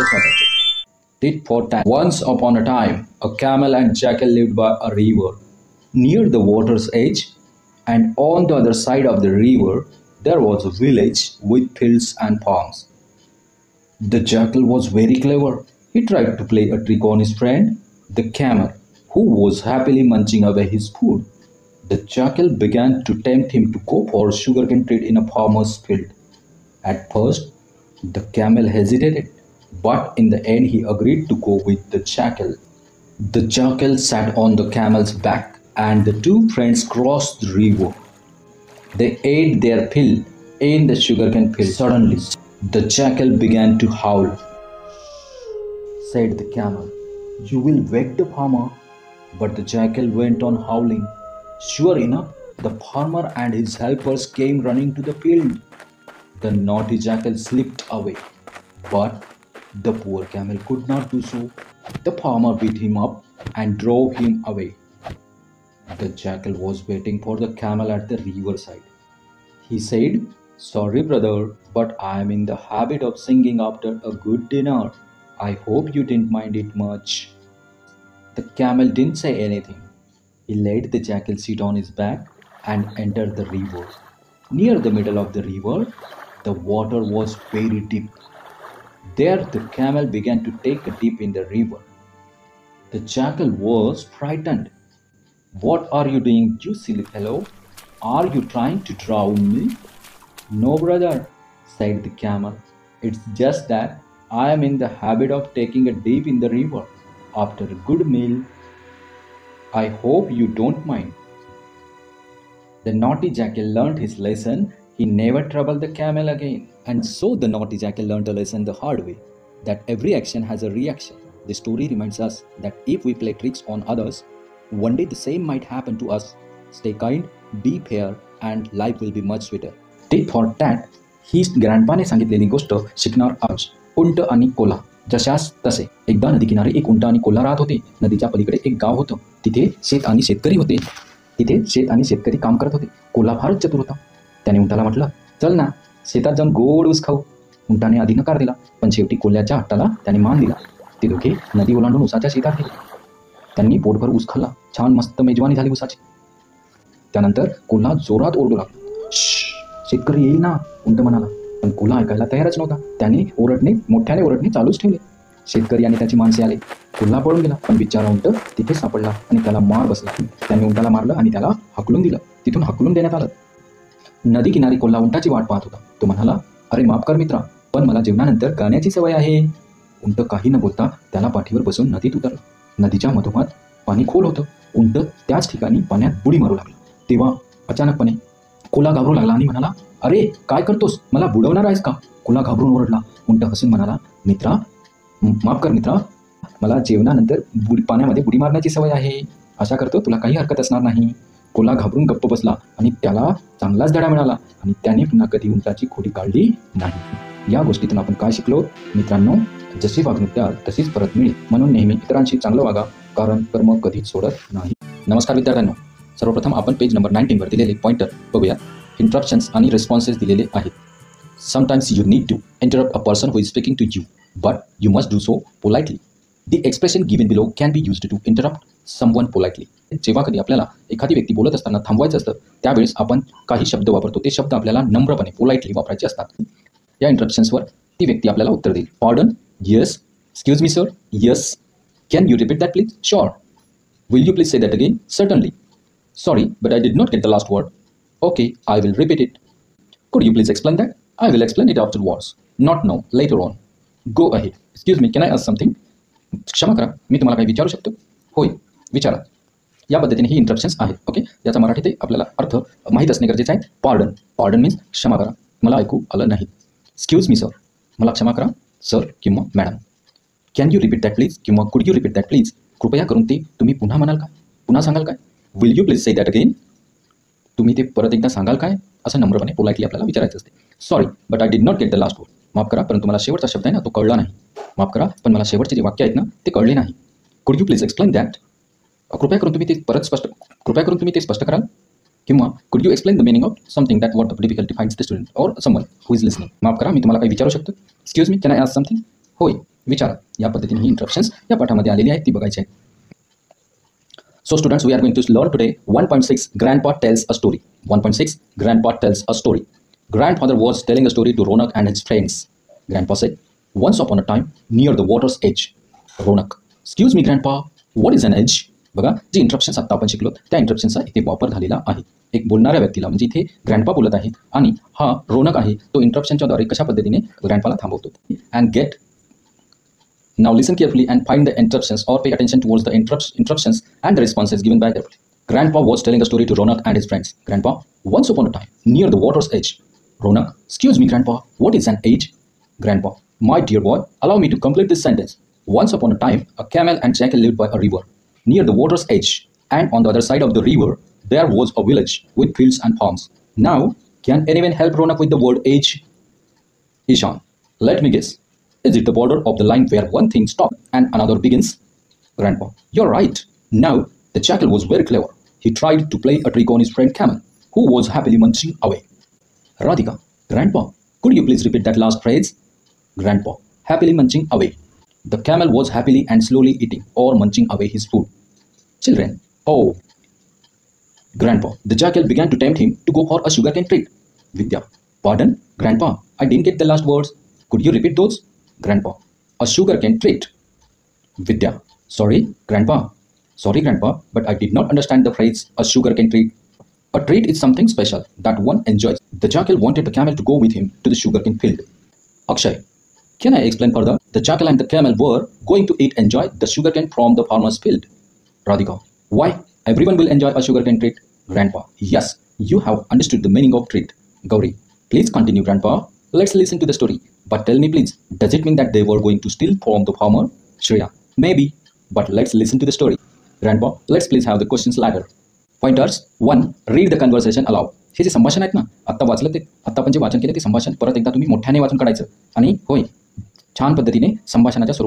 याच्यामध्येच वाचायचे. Tit for tat. Once upon a time, a camel and jackal lived by a river near the water's edge, and on the other side of the river there was a village with fields and farms. The jackal was very clever. He tried to play a trick on his friend, the camel, who was happily munching away his food. The jackal began to tempt him to go for sugarcane trade in a farmer's field. At first, the camel hesitated, but in the end he agreed to go with the jackal. The jackal sat on the camel's back, and the two friends crossed the river. They ate their fill in the sugarcane field. Suddenly, the jackal began to howl. Said the camel, "You will wake the farmer." But the jackal went on howling. Sure enough, the farmer and his helpers came running to the field. The naughty jackal slipped away, but the poor camel could not do so. The farmer beat him up and drove him away. The jackal was waiting for the camel at the riverside. He said, "Sorry, brother, but I am in the habit of singing after a good dinner. I hope you didn't mind it much." The camel didn't say anything. He let the jackal sit on his back and entered the river. Near the middle of the river, the water was very deep. There the camel began to take a dip in the river. The jackal was frightened. "What are you doing, you silly fellow? Are you trying to drown me?" "No, brother," said the camel. "It's just that I am in the habit of taking a dip in the river after a good meal. I hope you don't mind." The naughty jackal learned his lesson. He never troubled the camel again. And so the naughty jackal learned a lesson the hard way, that every action has a reaction. The story reminds us that if we play tricks on others, one day the same might happen to us. Stay kind, be fair, and life will be much sweeter. Tit for tat ही ग्रँडपाने सांगितलेली गोष्ट शिकणार आज. उंट आणि कोल्हा. जशास तसे. एकदा नदीकिनारी एक उंट आणि कोल्हा राहत होते. नदीच्या पलीकडे एक गाव होतं. तिथे शेत आणि शेतकरी होते. तिथे शेत आणि शेतकरी काम करत होते. कोल्हा फारच चतुर होता. त्याने उंटाला म्हटलं, "चल ना, शेतात जाऊन गोड ऊस खाऊ." उंटाने आधी नकार दिला, पण शेवटी कोल्ह्याच्या हट्टाला त्याने मान दिला. ते दोघे नदी ओलांडून ऊसाच्या शेतात गेले. त्यांनी पोटभर ऊस खाल्ला. छान मस्त मेजवानी झाली ऊसाची. त्यानंतर कोल्हा जोरात ओरडू लागला. "शेतकरी येईल ना," उंट म्हणाला. पण कोल्हा ऐकायला तयारच नव्हता. त्याने मोठ्याने ओरडणे चालूच ठेवले. शेतकरी आणि त्याची माणसे आले. कोल्हा पळून गेला, पण बिचारा उंट तिथे सापडला आणि त्याला मार बसला. त्याने उंटाला मारलं आणि त्याला हकलून दिलं. तिथून हकलून देण्यात आलं. नदी किनारी कोल्हा उंटाची वाट पाहत होता. तो म्हणाला, "अरे माफ कर मित्रा, पण मला जेवणानंतर गाण्याची सवय आहे." उंट काही न बोलता त्याला पाठीवर बसून नदीत उतरला. नदीच्या मधोमध पाणी खोल होतं. उंट त्याच ठिकाणी पाण्यात बुडी मारू लागला. तेव्हा अचानकपणे कोल्हा घाबरू लागला आणि म्हणाला, "अरे काय करतोस? मला बुडवणार आहेस का?" कोल्हा घाबरून ओरडला. उंट हसून म्हणाला, "मित्रा, माफ कर मित्रा, मला जेवणानंतर पाण्यामध्ये बुडी मारण्याची सवय आहे. आशा करतो तुला काही हरकत असणार नाही." कोल्हा घाबरून गप्प बसला आणि त्याला चांगलाच धडा मिळाला आणि त्याने पुन्हा कधी उंटाची खोडी काढली नाही. या गोष्टीतून आपण काय शिकलो? मित्रांनो, जशी वागणूक द्याल तशीच परत मिळेल. म्हणून नेहमी इतरांशी चांगलं वागा, कारण कर्म कधीच सोडत नाही. नमस्कार विद्यार्थ्यांनो, सर्वप्रथम आपण पेज नंबर 19 वर दिलेले पॉइंटर बघूया. इंटरप्शन्स आणि रिस्पॉन्सेस दिलेले आहेत. Sometimes you need to interrupt a person who is speaking to you, but you must do so politely. The expression given below can be used to interrupt someone politely. जेव्हा कधी आपल्याला एखादी व्यक्ती बोलत असताना थांबवायचं असतं, त्यावेळेस आपण काही शब्द वापरतो. ते शब्द आपल्याला नम्रपणे पोलाइटली वापरायचे असतात. या इंटरप्शन्सवर ती व्यक्ती आपल्याला उत्तर देईल. "Pardon? Yes. Excuse me, sir. Yes. Can you repeat that, please? Sure. Will you please say that again? Certainly. Sorry, but I did not get the last word. Okay, I will repeat it. Could you please explain that? I will explain it afterwards. Not now, later on. Go ahead. Excuse me, can I ask something? क्षमा करा, मी तुम्हाला काही विचारू शकतो? होय, विचारा. या पद्धतीने ही इंटरप्शन्स आहेत. ओके, याचा मराठीत आपल्याला अर्थ माहीत असणे गरजेचे आहे. पार्डन. पार्डन मीन्स क्षमा करा, मला ऐकू आलं नाही. एक्सक्यूज मी सर, मला क्षमा करा सर किंवा madam. Can you repeat that please किंवा could you repeat that please, कृपया करून ते तुम्ही पुन्हा म्हणाल काय, पुन्हा सांगाल काय. Will you please say that again, तुम्ही ते परत एकदा सांगाल काय, असं नम्रपणे पोलाइटली आपल्याला विचारायचं असते. Sorry but I did not get the last word, माफ करा परंतु मला शेवटचा शब्द आहे ना तो कळला नाही. माफ करा पण मला शेवटचे जे वाक्य आहेत ना ते कळले नाही. Could you please explain that, कृपया करून तुम्ही ते स्पष्ट कराल. किंवा could you explain the meaning of something that what difficulty finds the student और समवन हु इज लिसनिंग. माफ करा मी तुम्हाला काही विचारू शकतो. Excuse me, can I ask something. होय विचारा. या पद्धतीने ही इंटरप्शन्स या पाठामध्ये आलेली आहेत ती बघायची आहे. So students, we are going to learn today 1.6 Grandpa tells a story. 1.6 Grandpa tells a story. Grandfather was telling a story to Ronak and his friends. Grandpa said, once upon a time near the water's edge. Ronak, excuse me grandpa, what is an edge? बघा, जी interruptions आता आपण शिकलो त्या इंटरप्शनचा इथे वापर झालेला आहे. एक बोलणाऱ्या व्यक्तीला म्हणजे इथे ग्रँडपा बोलत आहेत आणि हा रोनक आहे तो इंटरप्शनच्या द्वारे कशा पद्धतीने ग्रँडपाला थांबवतो. And get Now listen carefully and find the interruptions or pay attention towards the interruptions and the responses given by carefully. Grandpa was telling a story to Ronak and his friends. Grandpa, once upon a time, near the water's edge. Ronak, excuse me grandpa, what is an edge? Grandpa, my dear boy, allow me to complete this sentence. Once upon a time, a camel and jackal lived by a river, near the water's edge, and on the other side of the river, there was a village with fields and farms. Now, can anyone help Ronak with the word edge? Ishan, let me guess. Is it the border of the line where one thing stops and another begins? Grandpa, you're right. Now, the jackal was very clever. He tried to play a trick on his friend Camel, who was happily munching away. Radhika, Grandpa, could you please repeat that last phrase? Grandpa, happily munching away. The camel was happily and slowly eating or munching away his food. Children, oh. Grandpa, the jackal began to tempt him to go for a sugarcane treat. Vidya, pardon? Grandpa, I didn't get the last words. Could you repeat those? Grandpa, a sugarcane treat. Vidya, sorry, Grandpa. Sorry, Grandpa, but I did not understand the phrase a sugarcane treat. A treat is something special that one enjoys. The jackal wanted the camel to go with him to the sugarcane field. Akshay, can I explain further? The jackal and the camel were going to enjoy the sugarcane from the farmer's field. Radhika, why? Everyone will enjoy a sugarcane treat. Grandpa, yes, you have understood the meaning of treat. Gauri, please continue, Grandpa. Let's listen to the story. But tell me please, does it mean that they were going to steal from the farmer? Shreya, maybe, but let's listen to the story. Grandpa, let's please have the questions ladder. Pointers. 1. Read the conversation aloud. हे जे संभाषण आहेत ना, आत्ता वाचलं ते आत्ता आपण जे वाचन केलं ते संभाषण परत एकदा तुम्ही मोठ्याने वाचून काढायचं आणि होय छान पद्धतीने संभाषणाच्या